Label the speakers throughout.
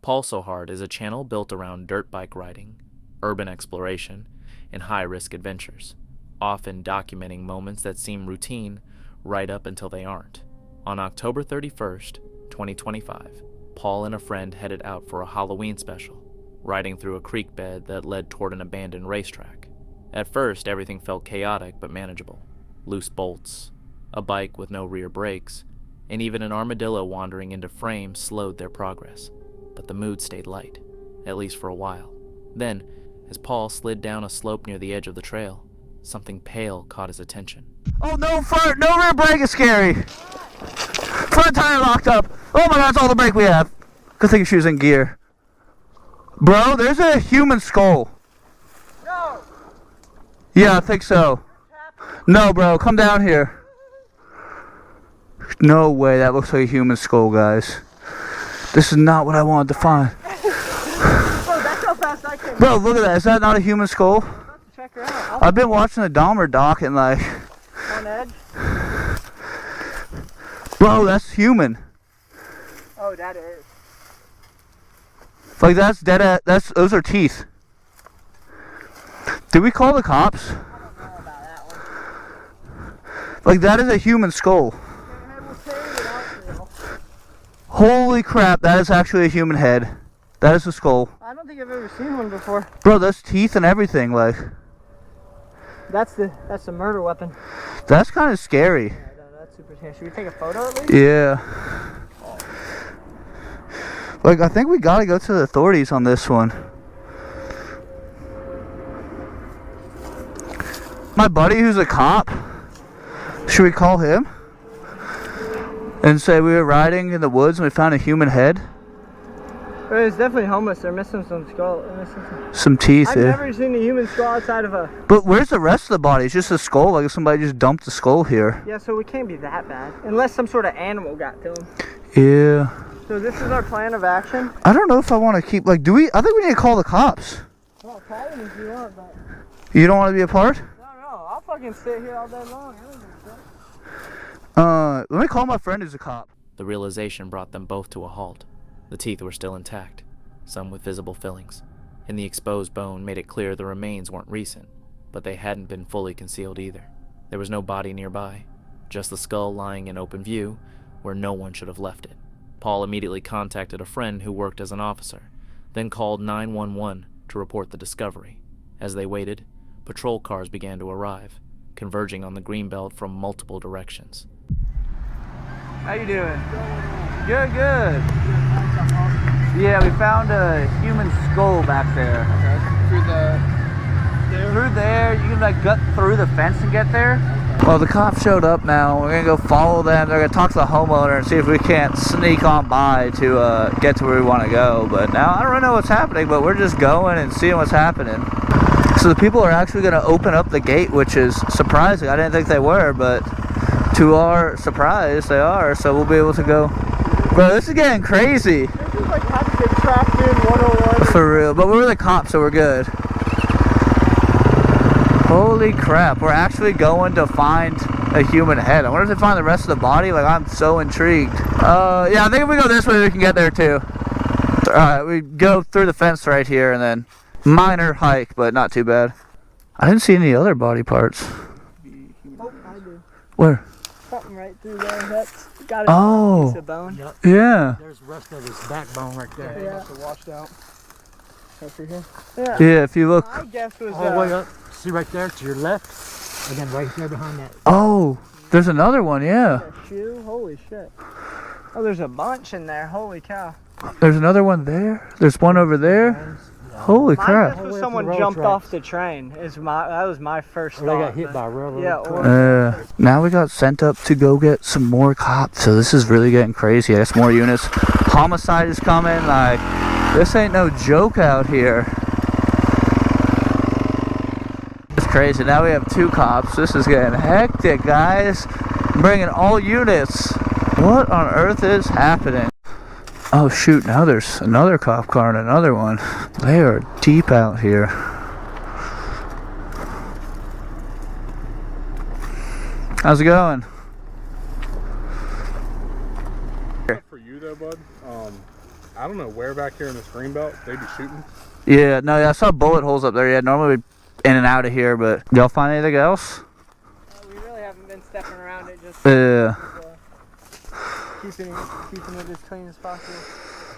Speaker 1: Paul So Hard is a channel built around dirt bike riding, urban exploration, and high-risk adventures, often documenting moments that seem routine right up until they aren't. On October 31st, 2025, Paul and a friend headed out for a Halloween special, riding through a creek bed that led toward an abandoned racetrack. At first, everything felt chaotic but manageable. Loose bolts, a bike with no rear brakes, and even an armadillo wandering into frame slowed their progress. But the mood stayed light, at least for a while. Then, as Paul slid down a slope near the edge of the trail, something pale caught his attention.
Speaker 2: Oh, no rear brake is scary. Front tire locked up. Oh my god, that's all the brake we have. Good thing she was in gear. Bro, there's a human skull.
Speaker 3: No.
Speaker 2: Yeah, I think so. No, bro, come down here. No way, that looks like a human skull, guys. This is not what I wanted to find.
Speaker 3: Bro, that's how fast I came.
Speaker 2: Bro, look at that. Is that not a human skull?
Speaker 3: I'm about to check her out.
Speaker 2: I've been watching the Dahmer doc and like...
Speaker 3: On edge?
Speaker 2: Bro, that's human.
Speaker 3: Oh, that is.
Speaker 2: Like that's dead. Those are teeth. Did we call the cops?
Speaker 3: I don't know about that one.
Speaker 2: Like that is a human skull.
Speaker 3: We'll carry it out for you.
Speaker 2: Holy crap, that is actually a human head. That is a skull.
Speaker 3: I don't think I've ever seen one before.
Speaker 2: Bro, that's teeth and everything, like.
Speaker 3: That's the murder weapon.
Speaker 2: That's kind of scary.
Speaker 3: Yeah, that's super scary. Should we take a photo at least?
Speaker 2: Yeah. Like, I think we gotta go to the authorities on this one. My buddy who's a cop, should we call him? And say we were riding in the woods and we found a human head?
Speaker 3: It's definitely homeless. They're missing some skull.
Speaker 2: Some teeth,
Speaker 3: I've
Speaker 2: yeah.
Speaker 3: never seen a human skull outside of a...
Speaker 2: But where's the rest of the body? It's just a skull, like if somebody just dumped the skull here.
Speaker 3: Yeah, so it can't be that bad. Unless some sort of animal got to him.
Speaker 2: Yeah.
Speaker 3: So this is our plan of action?
Speaker 2: I don't know if I want to keep, like, I think we need to call the cops.
Speaker 3: Well, call them if you want, but...
Speaker 2: You don't want to be a part?
Speaker 3: No, I'll fucking sit here all day long. I don't give a shit.
Speaker 2: Let me call my friend who's a cop.
Speaker 1: The realization brought them both to a halt. The teeth were still intact, some with visible fillings, and the exposed bone made it clear the remains weren't recent, but they hadn't been fully concealed either. There was no body nearby, just the skull lying in open view where no one should have left it. Paul immediately contacted a friend who worked as an officer, then called 911 to report the discovery. As they waited, patrol cars began to arrive, converging on the greenbelt from multiple directions.
Speaker 2: How you doing? Good. Yeah, we found a human skull back there. Okay. Through there, you can like gut through the fence and get there. Well, the cops showed up now. We're gonna go follow them. They're gonna talk to the homeowner and see if we can't sneak on by to get to where we want to go. But now I don't really know what's happening, but we're just going and seeing what's happening. So the people are actually gonna open up the gate, which is surprising. I didn't think they were, but to our surprise, they are. So we'll be able to go. Bro, this is getting crazy.
Speaker 3: This is like how to get trapped in 101.
Speaker 2: For real, but we're the cops, so we're good. Holy crap, we're actually going to find a human head. I wonder if they find the rest of the body. Like, I'm so intrigued. Yeah, I think if we go this way, we can get there too. Alright, we go through the fence right here and then minor hike, but not too bad. I didn't see any other body parts.
Speaker 3: Oh, I do.
Speaker 2: Where?
Speaker 3: Something right through there. That's got
Speaker 2: Oh.
Speaker 3: a piece of bone.
Speaker 4: Yep.
Speaker 2: Yeah.
Speaker 4: There's the rest of his backbone right there.
Speaker 3: Yeah.
Speaker 4: Must have washed out.
Speaker 3: Over here. Yeah.
Speaker 2: Yeah, if you look.
Speaker 3: My guess was
Speaker 4: All the way up. See right there to your left, and then right there behind that.
Speaker 2: Oh, there's another one, yeah.
Speaker 3: a shoe. Holy shit. Oh, there's a bunch in there. Holy cow.
Speaker 2: There's another one there. There's one over there. Holy
Speaker 3: My
Speaker 2: crap.
Speaker 3: guess was someone jumped off the train. That was my first
Speaker 4: Or
Speaker 3: thought.
Speaker 4: they got hit by a railroad.
Speaker 3: Yeah, or
Speaker 2: Now we got sent up to go get some more cops, so this is really getting crazy. I guess more units. Homicide is coming. Like, this ain't no joke out here. It's crazy. Now we have 2 cops. This is getting hectic, guys. Bringing all units. What on earth is happening? Oh shoot, now there's another cop car and another one. They are deep out here. How's it going?
Speaker 5: For you though, bud. I don't know where back here in this green belt they be shooting.
Speaker 2: Yeah, no, I saw bullet holes up there. Yeah, normally we'd in and out of here, but y'all find anything else?
Speaker 3: We really haven't been stepping around it, just
Speaker 2: Yeah.
Speaker 3: keeping it as clean as possible.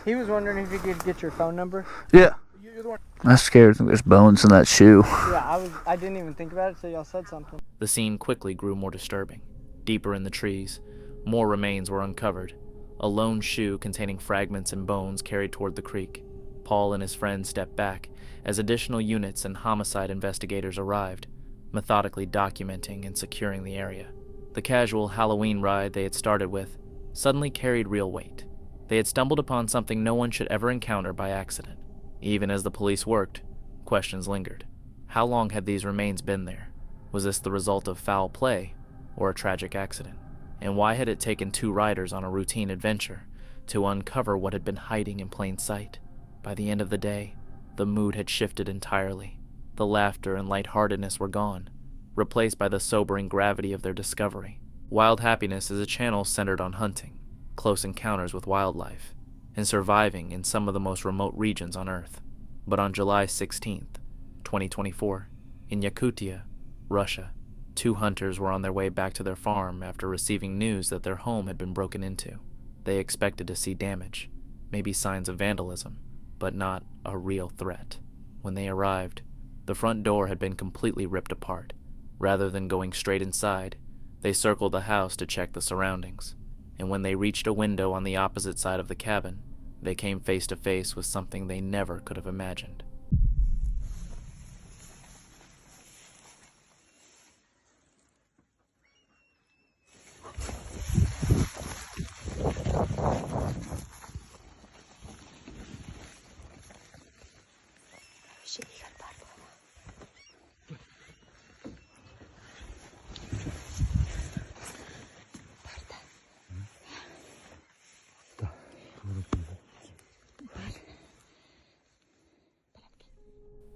Speaker 3: He was wondering if you could get your phone number.
Speaker 2: Yeah.
Speaker 3: You're the one.
Speaker 2: I'm scared. I think there's bones in that shoe.
Speaker 3: Yeah, I didn't even think about it till y'all said something.
Speaker 1: The scene quickly grew more disturbing. Deeper in the trees, more remains were uncovered. A lone shoe containing fragments and bones carried toward the creek. Paul and his friend stepped back as additional units and homicide investigators arrived, methodically documenting and securing the area. The casual Halloween ride they had started with suddenly carried real weight. They had stumbled upon something no one should ever encounter by accident. Even as the police worked, questions lingered. How long had these remains been there? Was this the result of foul play or a tragic accident? And why had it taken two riders on a routine adventure to uncover what had been hiding in plain sight? By the end of the day, the mood had shifted entirely. The laughter and lightheartedness were gone, replaced by the sobering gravity of their discovery. Wild Happiness is a channel centered on hunting, close encounters with wildlife, and surviving in some of the most remote regions on Earth. But on July 16th, 2024, in Yakutia, Russia, two hunters were on their way back to their farm after receiving news that their home had been broken into. They expected to see damage, maybe signs of vandalism, but not a real threat. When they arrived, the front door had been completely ripped apart. Rather than going straight inside, they circled the house to check the surroundings. And when they reached a window on the opposite side of the cabin, they came face to face with something they never could have imagined.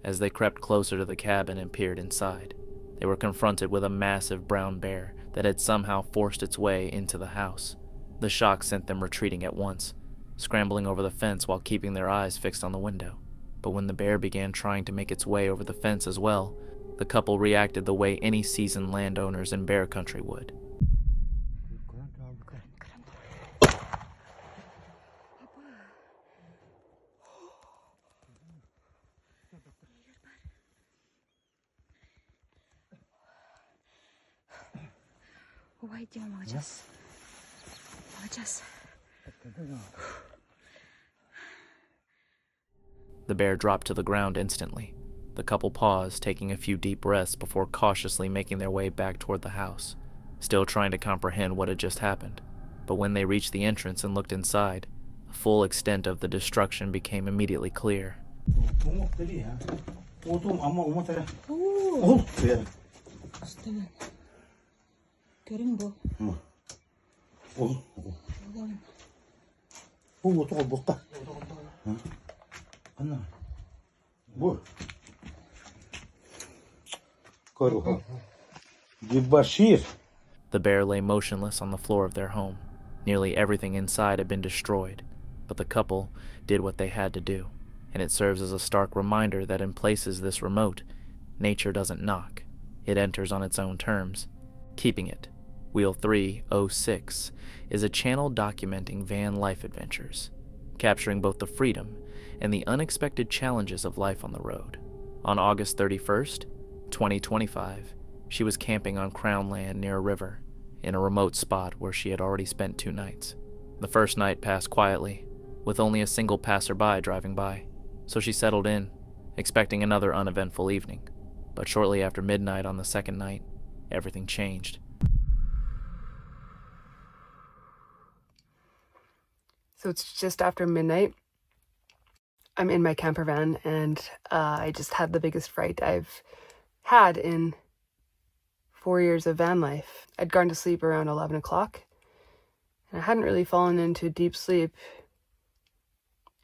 Speaker 1: As they crept closer to the cabin and peered inside, they were confronted with a massive brown bear that had somehow forced its way into the house. The shock sent them retreating at once, scrambling over the fence while keeping their eyes fixed on the window. But when the bear began trying to make its way over the fence as well, the couple reacted the way any seasoned landowners in bear country would. The bear dropped to the ground instantly. The couple paused, taking a few deep breaths before cautiously making their way back toward the house, still trying to comprehend what had just happened. But when they reached the entrance and looked inside, the full extent of the destruction became immediately clear. The bear lay motionless on the floor of their home. Nearly everything inside had been destroyed, but the couple did what they had to do, and it serves as a stark reminder that in places this remote, nature doesn't knock. It enters on its own terms. Keeping It, Wheel 306, is a channel documenting van life adventures, capturing both the freedom and the unexpected challenges of life on the road. On August 31st, 2025, she was camping on Crown land near a river, in a remote spot where she had already spent 2 nights. The first night passed quietly, with only a single passerby driving by, so she settled in, expecting another uneventful evening. But shortly after midnight on the second night, everything changed.
Speaker 6: So it's just after midnight. I'm in my camper van, and I just had the biggest fright I've had in 4 years of van life. I'd gone to sleep around 11 o'clock, and I hadn't really fallen into deep sleep.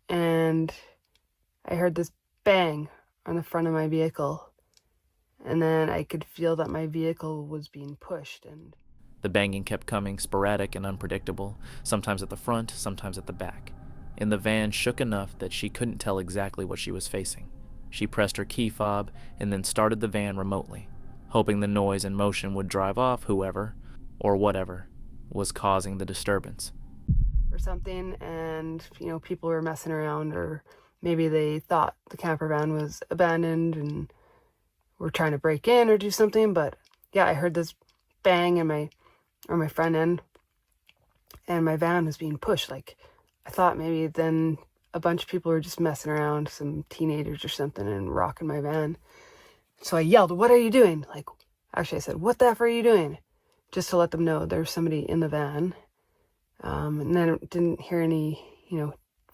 Speaker 6: And I heard this bang on the front of my vehicle, and then I could feel that my vehicle was being pushed. And
Speaker 1: The banging kept coming, sporadic and unpredictable, sometimes at the front, sometimes at the back. and the van shook enough that she couldn't tell exactly what she was facing. She pressed her key fob and then started the van remotely, hoping the noise and motion would drive off whoever, or whatever, was causing the disturbance.
Speaker 6: Or something, and people were messing around, or maybe they thought the camper van was abandoned and were trying to break in or do something. But yeah, I heard this bang in my front end, and my van was being pushed. Like, I thought maybe then a bunch of people were just messing around, some teenagers or something, and rocking my van. So I yelled, "What are you doing?" Like, actually I said, "What the F are you doing?" Just to let them know there was somebody in the van. And then I didn't hear any,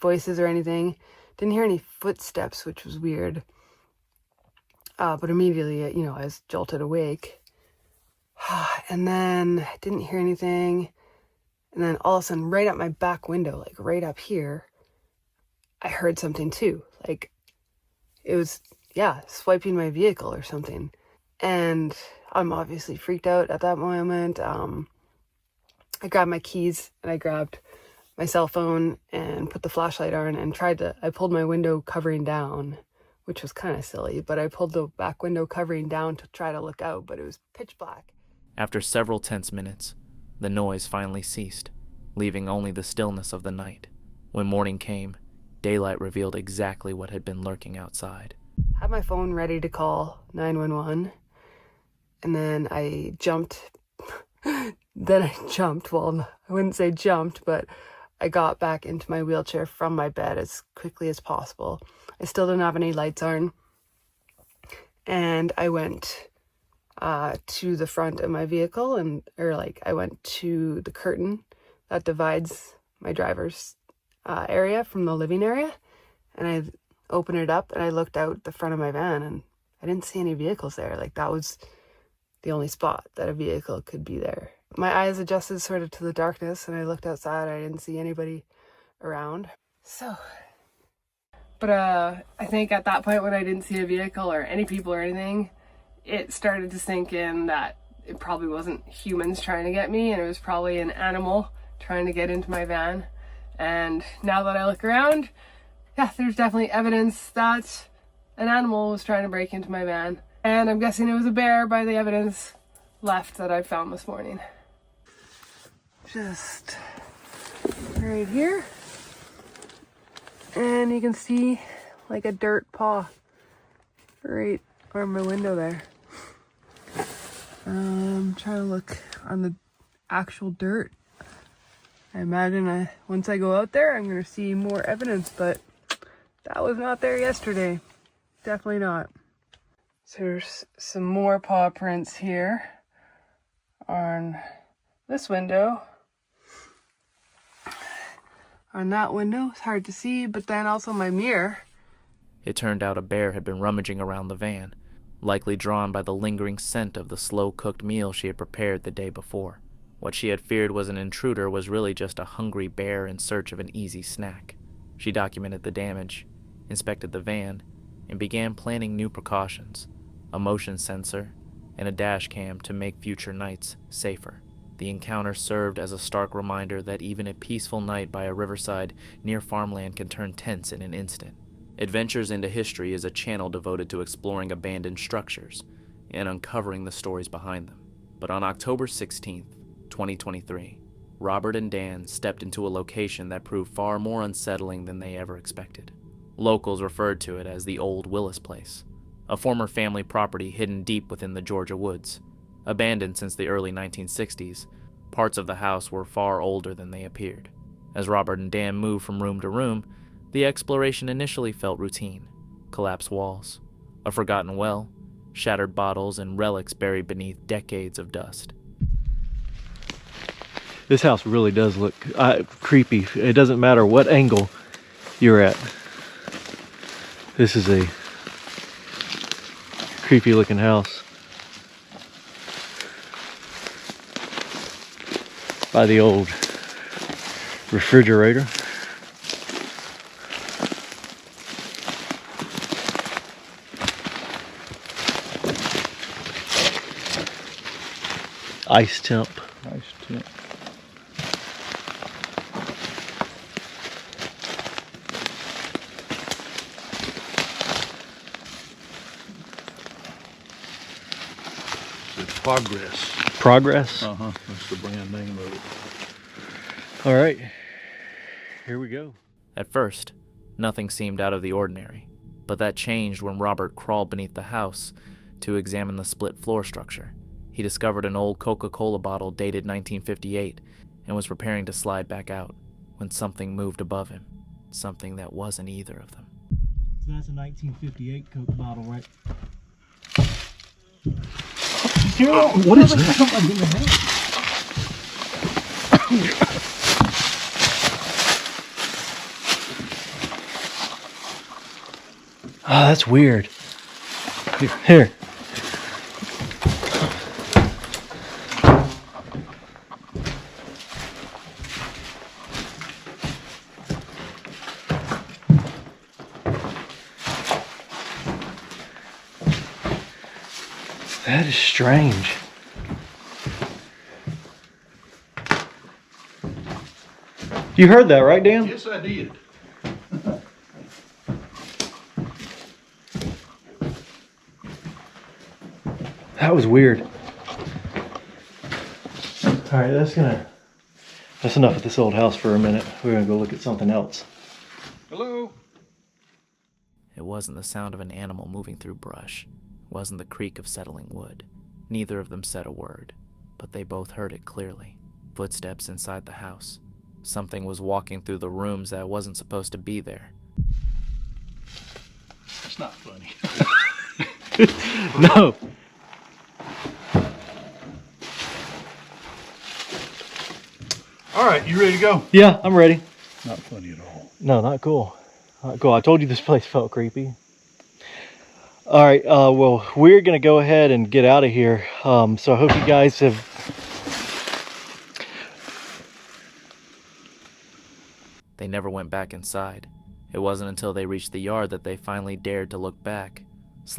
Speaker 6: voices or anything. Didn't hear any footsteps, which was weird. But immediately, I was jolted awake. And then I didn't hear anything. And then all of a sudden, right at my back window, like right up here, I heard something too. Like, it was, swiping my vehicle or something. And I'm obviously freaked out at that moment. I grabbed my keys and I grabbed my cell phone and put the flashlight on and I pulled my window covering down, which was kind of silly, but I pulled the back window covering down to try to look out, but it was pitch black.
Speaker 1: After several tense minutes, the noise finally ceased, leaving only the stillness of the night. When morning came, daylight revealed exactly what had been lurking outside.
Speaker 6: I had my phone ready to call 911, and then I jumped. Well, I wouldn't say jumped, but I got back into my wheelchair from my bed as quickly as possible. I still didn't have any lights on. And I went to the front of my vehicle, I went to the curtain that divides my driver's area from the living area. And I opened it up and I looked out the front of my van and I didn't see any vehicles there. Like, that was the only spot that a vehicle could be there. My eyes adjusted sort of to the darkness and I looked outside. I didn't see anybody around. But I think at that point when I didn't see a vehicle or any people or anything, it started to sink in that it probably wasn't humans trying to get me, and it was probably an animal trying to get into my van. And now that I look around, there's definitely evidence that an animal was trying to break into my van. And I'm guessing it was a bear by the evidence left that I found this morning. Just right here. And you can see like a dirt paw right on my window there. I'm trying to look on the actual dirt. I imagine once I go out there, I'm going to see more evidence, but that was not there yesterday. Definitely not. So there's some more paw prints here on this window. On that window, it's hard to see, but then also my mirror.
Speaker 1: It turned out a bear had been rummaging around the van, likely drawn by the lingering scent of the slow-cooked meal she had prepared the day before. What she had feared was an intruder was really just a hungry bear in search of an easy snack. She documented the damage, inspected the van, and began planning new precautions, a motion sensor, and a dash cam to make future nights safer. The encounter served as a stark reminder that even a peaceful night by a riverside near farmland can turn tense in an instant. Adventures into History is a channel devoted to exploring abandoned structures and uncovering the stories behind them. But on October 16th, 2023, Robert and Dan stepped into a location that proved far more unsettling than they ever expected. Locals referred to it as the Old Willis Place, a former family property hidden deep within the Georgia woods. Abandoned since the early 1960s, parts of the house were far older than they appeared. As Robert and Dan moved from room to room, the exploration initially felt routine. Collapsed walls, a forgotten well, shattered bottles, and relics buried beneath decades of dust.
Speaker 7: This house really does look creepy. It doesn't matter what angle you're at. This is a creepy looking house. By the old refrigerator. Ice temp.
Speaker 8: It's Progress.
Speaker 7: Progress?
Speaker 8: Uh-huh. That's the brand name of it.
Speaker 7: All right. Here we go.
Speaker 1: At first, nothing seemed out of the ordinary, but that changed when Robert crawled beneath the house to examine the split floor structure. He discovered an old Coca-Cola bottle dated 1958 and was preparing to slide back out when something moved above him, something that wasn't either of them.
Speaker 7: So that's a 1958 Coke bottle, right?
Speaker 8: What is that?
Speaker 7: Oh, that's weird. Here. That is strange. You heard that, right, Dan?
Speaker 8: Yes, I did.
Speaker 7: That was weird. All right, that's enough of this old house for a minute. We're gonna go look at something else.
Speaker 8: Hello?
Speaker 1: It wasn't the sound of an animal moving through brush. It wasn't the creak of settling wood. Neither of them said a word, but they both heard it clearly. Footsteps inside the house. Something was walking through the rooms that wasn't supposed to be there.
Speaker 8: It's not funny.
Speaker 7: No.
Speaker 8: All right, you ready to go?
Speaker 7: Yeah, I'm ready.
Speaker 8: Not funny at all.
Speaker 7: No, not cool. Not cool. I told you this place felt creepy. All right, well, we're gonna go ahead and get out of here. So I hope you guys have.
Speaker 1: They never went back inside. It wasn't until they reached the yard that they finally dared to look back. /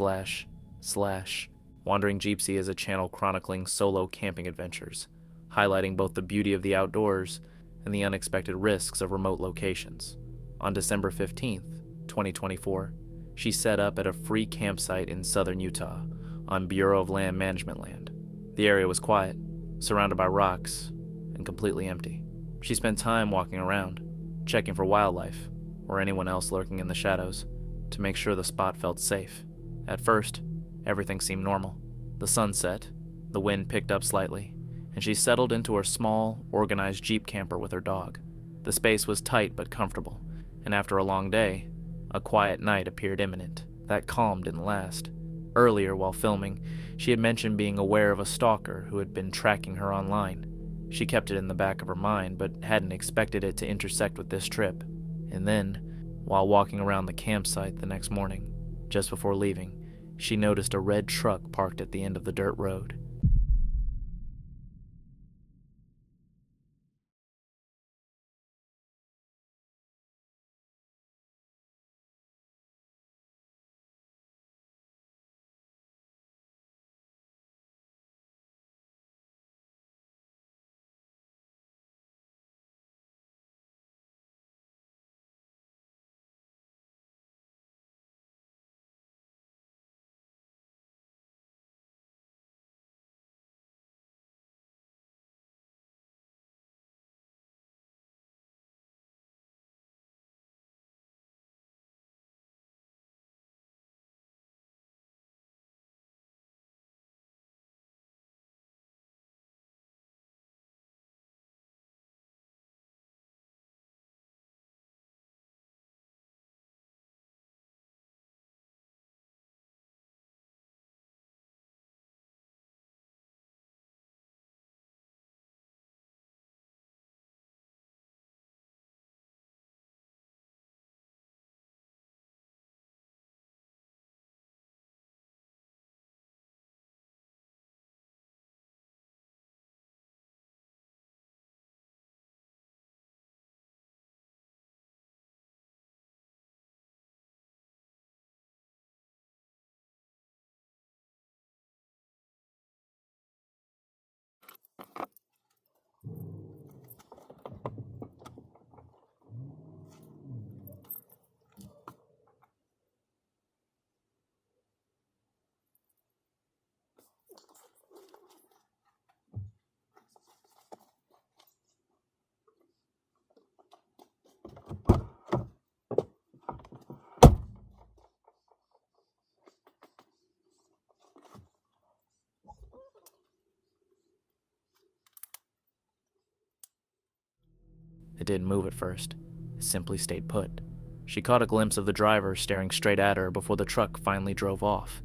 Speaker 1: Wandering Jeepsy is a channel chronicling solo camping adventures, highlighting both the beauty of the outdoors and the unexpected risks of remote locations. On December 15th, 2024, she set up at a free campsite in southern Utah on Bureau of Land Management land. The area was quiet, surrounded by rocks, and completely empty. She spent time walking around, checking for wildlife or anyone else lurking in the shadows to make sure the spot felt safe. At first, everything seemed normal. The sun set, the wind picked up slightly, and she settled into her small, organized Jeep camper with her dog. The space was tight but comfortable, and after a long day, a quiet night appeared imminent. That calm didn't last. Earlier, while filming, she had mentioned being aware of a stalker who had been tracking her online. She kept it in the back of her mind, but hadn't expected it to intersect with this trip. And then, while walking around the campsite the next morning, just before leaving, she noticed a red truck parked at the end of the dirt road. It didn't move at first. It simply stayed put. She caught a glimpse of the driver staring straight at her before the truck finally drove off.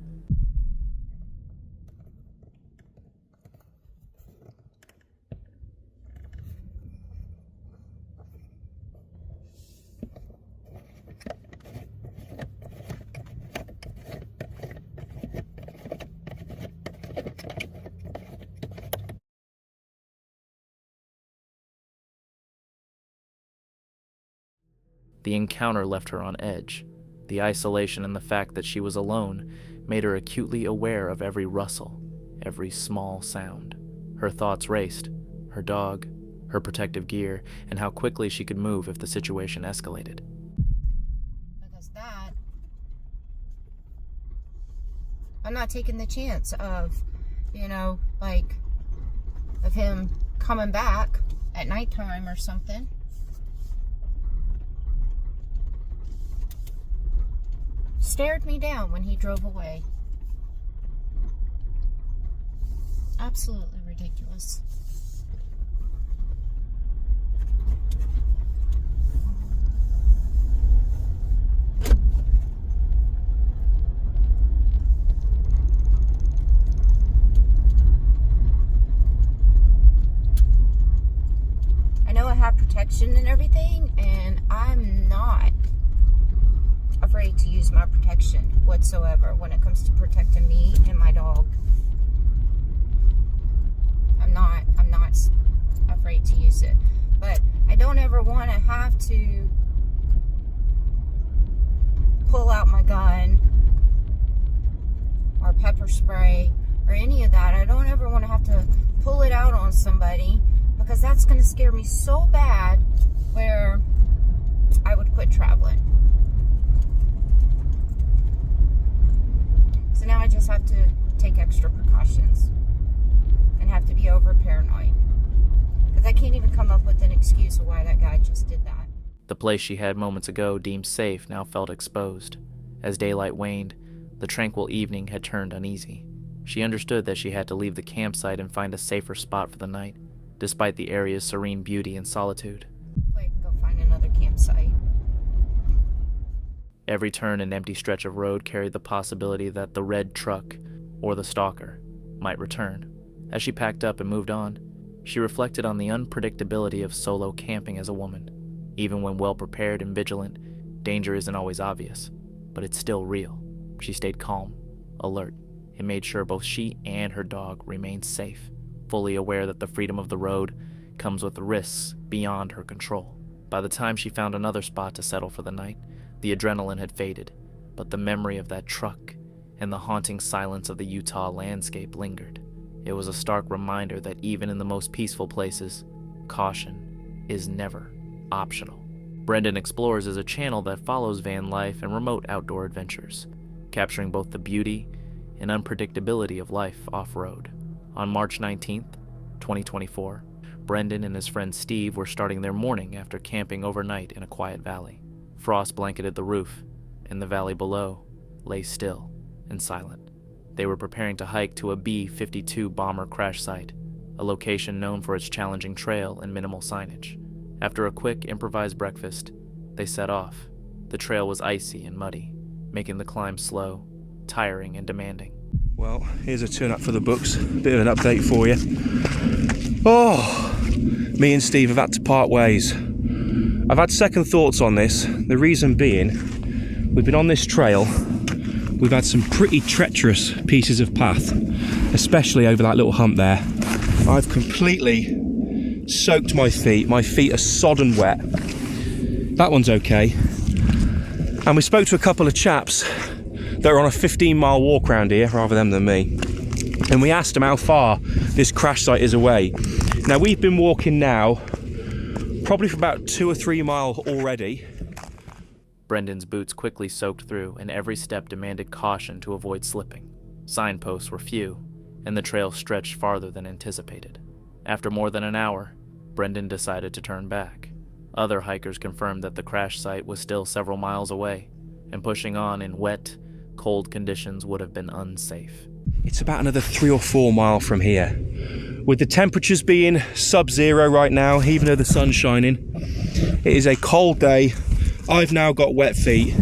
Speaker 1: The encounter left her on edge. The isolation and the fact that she was alone made her acutely aware of every rustle, every small sound. Her thoughts raced, her dog, her protective gear, and how quickly she could move if the situation escalated.
Speaker 9: Because I'm not taking the chance of, of him coming back at nighttime or something. Stared me down when he drove away. Absolutely ridiculous. I know I have protection and everything, and I'm not afraid to use my protection whatsoever when it comes to protecting me and my dog. I'm not afraid to use it, but I don't ever want to have to pull out my gun or pepper spray or any of that. I don't ever want to have to pull it out on somebody, because that's going to scare me so bad where I would quit traveling. So now I just have to take extra precautions and have to be over paranoid, because I can't even come up with an excuse of why that guy just did that.
Speaker 1: The place she had moments ago deemed safe now felt exposed. As daylight waned, the tranquil evening had turned uneasy. She understood that she had to leave the campsite and find a safer spot for the night, despite the area's serene beauty and solitude.
Speaker 9: Hopefully I can go find another campsite.
Speaker 1: Every turn and empty stretch of road carried the possibility that the red truck, or the stalker, might return. As she packed up and moved on, she reflected on the unpredictability of solo camping as a woman. Even when well-prepared and vigilant, danger isn't always obvious, but it's still real. She stayed calm, alert, and made sure both she and her dog remained safe, fully aware that the freedom of the road comes with risks beyond her control. By the time she found another spot to settle for the night, the adrenaline had faded, but the memory of that truck and the haunting silence of the Utah landscape lingered. It was a stark reminder that even in the most peaceful places, caution is never optional. Brendan Explores is a channel that follows van life and remote outdoor adventures, capturing both the beauty and unpredictability of life off-road. On March 19th, 2024, Brendan and his friend Steve were starting their morning after camping overnight in a quiet valley. Frost blanketed the roof, and the valley below lay still and silent. They were preparing to hike to a B-52 bomber crash site, a location known for its challenging trail and minimal signage. After a quick improvised breakfast, they set off. The trail was icy and muddy, making the climb slow, tiring, and demanding.
Speaker 10: Well, here's a turn up for the books. Bit of an update for you. Oh, me and Steve have had to part ways. I've had second thoughts on this. The reason being, we've been on this trail. We've had some pretty treacherous pieces of path, especially over that little hump there. I've completely soaked my feet. My feet are sodden wet. That one's okay. And we spoke to a couple of chaps that are on a 15-mile walk around here, rather them than me. And we asked them how far this crash site is away. Now, we've been walking now probably for about 2 or 3 miles already.
Speaker 1: Brendan's boots quickly soaked through, and every step demanded caution to avoid slipping. Signposts were few, and the trail stretched farther than anticipated. After more than an hour, Brendan decided to turn back. Other hikers confirmed that the crash site was still several miles away, and pushing on in wet, cold conditions would have been unsafe.
Speaker 10: It's about another 3 or 4 miles from here. With the temperatures being sub-zero right now, even though the sun's shining, it is a cold day. I've now got wet feet.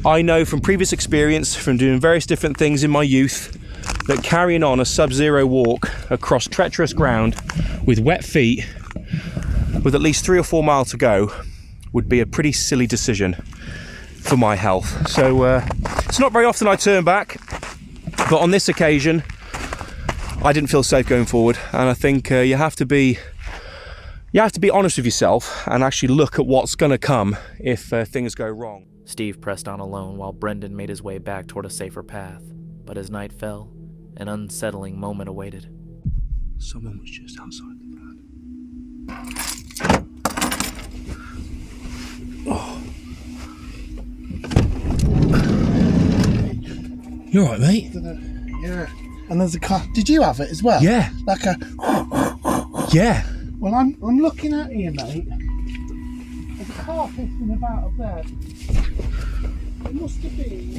Speaker 10: I know from previous experience, from doing various different things in my youth, that carrying on a sub-zero walk across treacherous ground with wet feet, with at least 3 or 4 miles to go, would be a pretty silly decision for my health. So it's not very often I turn back, but on this occasion, I didn't feel safe going forward, and I think you have to be honest with yourself and actually look at what's going to come if things go wrong.
Speaker 1: Steve pressed on alone while Brendan made his way back toward a safer path, but as night fell, an unsettling moment awaited.
Speaker 10: Someone was just outside the van. Oh. You alright, mate?
Speaker 11: Yeah. And there's a car. Did you have it as well?
Speaker 10: Yeah.
Speaker 11: Like a.
Speaker 10: Yeah.
Speaker 11: Well, I'm looking at you, mate. There's a car pissing about up there. It must have been.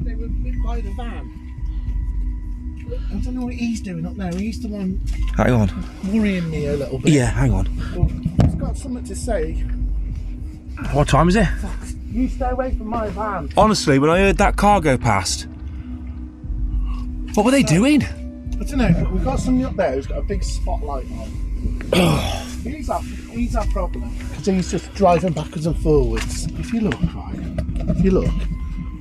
Speaker 11: They were by the van. I don't know what he's doing up there. He's the one.
Speaker 10: Hang on.
Speaker 11: Worrying me a little bit.
Speaker 10: Yeah, hang on.
Speaker 11: Well, he's got something to say.
Speaker 10: What time is it?
Speaker 11: You stay away from my van.
Speaker 10: Honestly, when I heard that car go past, what were they doing?
Speaker 11: I don't know, but we've got somebody up there who's got a big spotlight on. he's our problem, because he's just driving backwards and forwards. If you look,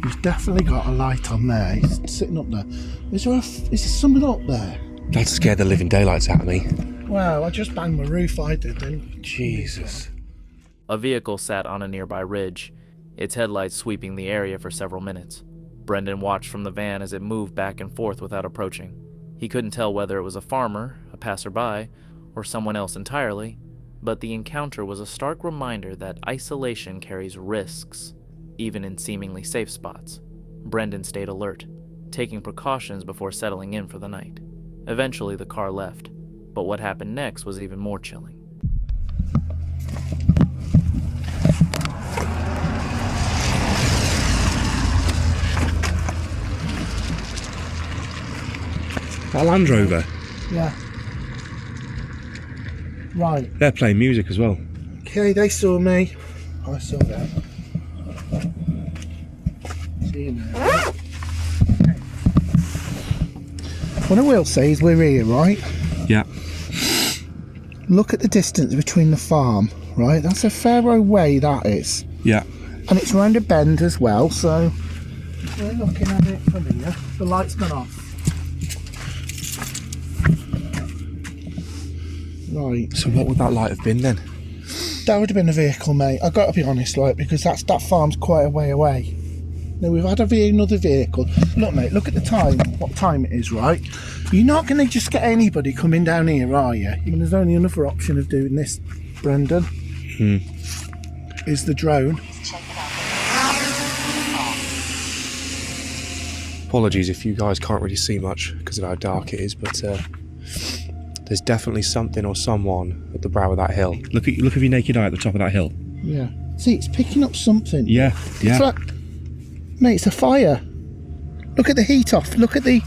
Speaker 11: he's definitely got a light on there. He's sitting up there. Is there something up there?
Speaker 10: That scared the living daylights out of me.
Speaker 11: Well, I just banged my roof, I did then.
Speaker 10: Jesus.
Speaker 1: A vehicle sat on a nearby ridge, its headlights sweeping the area for several minutes. Brendan watched from the van as it moved back and forth without approaching. He couldn't tell whether it was a farmer, a passerby, or someone else entirely, but the encounter was a stark reminder that isolation carries risks, even in seemingly safe spots. Brendan stayed alert, taking precautions before settling in for the night. Eventually, the car left, but what happened next was even more chilling.
Speaker 10: That Land Rover.
Speaker 11: Yeah. Right.
Speaker 10: They're playing music as well.
Speaker 11: Okay, they saw me. I saw them. See you now. Okay. What I will say is we're here, right?
Speaker 10: Yeah.
Speaker 11: Look at the distance between the farm, right? That's a fair way, that is.
Speaker 10: Yeah.
Speaker 11: And it's round a bend as well, so we're looking at it from here. The light's gone off. Right.
Speaker 10: So what would that light have been then?
Speaker 11: That would have been a vehicle, mate. I've got to be honest, like, because that farm's quite a way away. Now, we've had another vehicle. Look, mate, look at the time, what time it is, right? You're not going to just get anybody coming down here, are you? I mean, there's only another option of doing this, Brendan. Is the drone.
Speaker 10: Apologies if you guys can't really see much because of how dark it is, but there's definitely something or someone at the brow of that hill. Look with your naked eye at the top of that hill.
Speaker 11: Yeah. See, it's picking up something.
Speaker 10: Yeah, yeah.
Speaker 11: It's like, mate, it's a fire. Look at the heat off. Look at the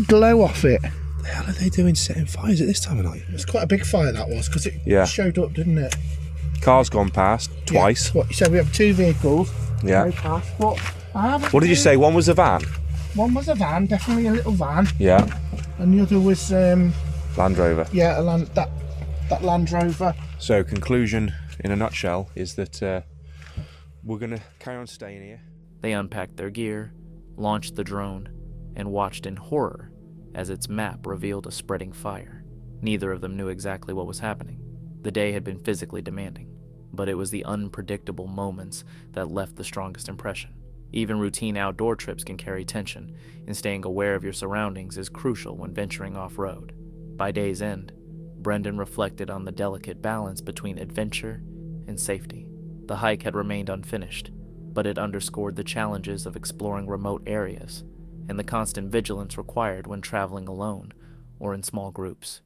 Speaker 11: glow off it.
Speaker 10: What the hell are they doing setting fires at this time of night?
Speaker 11: It's quite a big fire, that was, because it showed up, didn't it?
Speaker 10: Car's gone past twice.
Speaker 11: Yeah. So we have two vehicles.
Speaker 10: Yeah.
Speaker 11: Go past, but
Speaker 10: what did you say? One was a van?
Speaker 11: One was a van, definitely a little van.
Speaker 10: Yeah.
Speaker 11: And the other was
Speaker 10: Land Rover.
Speaker 11: Yeah, that Land Rover.
Speaker 10: So conclusion in a nutshell is that we're going to carry on staying here.
Speaker 1: They unpacked their gear, launched the drone, and watched in horror as its map revealed a spreading fire. Neither of them knew exactly what was happening. The day had been physically demanding, but it was the unpredictable moments that left the strongest impression. Even routine outdoor trips can carry tension, and staying aware of your surroundings is crucial when venturing off-road. By day's end, Brendan reflected on the delicate balance between adventure and safety. The hike had remained unfinished, but it underscored the challenges of exploring remote areas and the constant vigilance required when traveling alone or in small groups.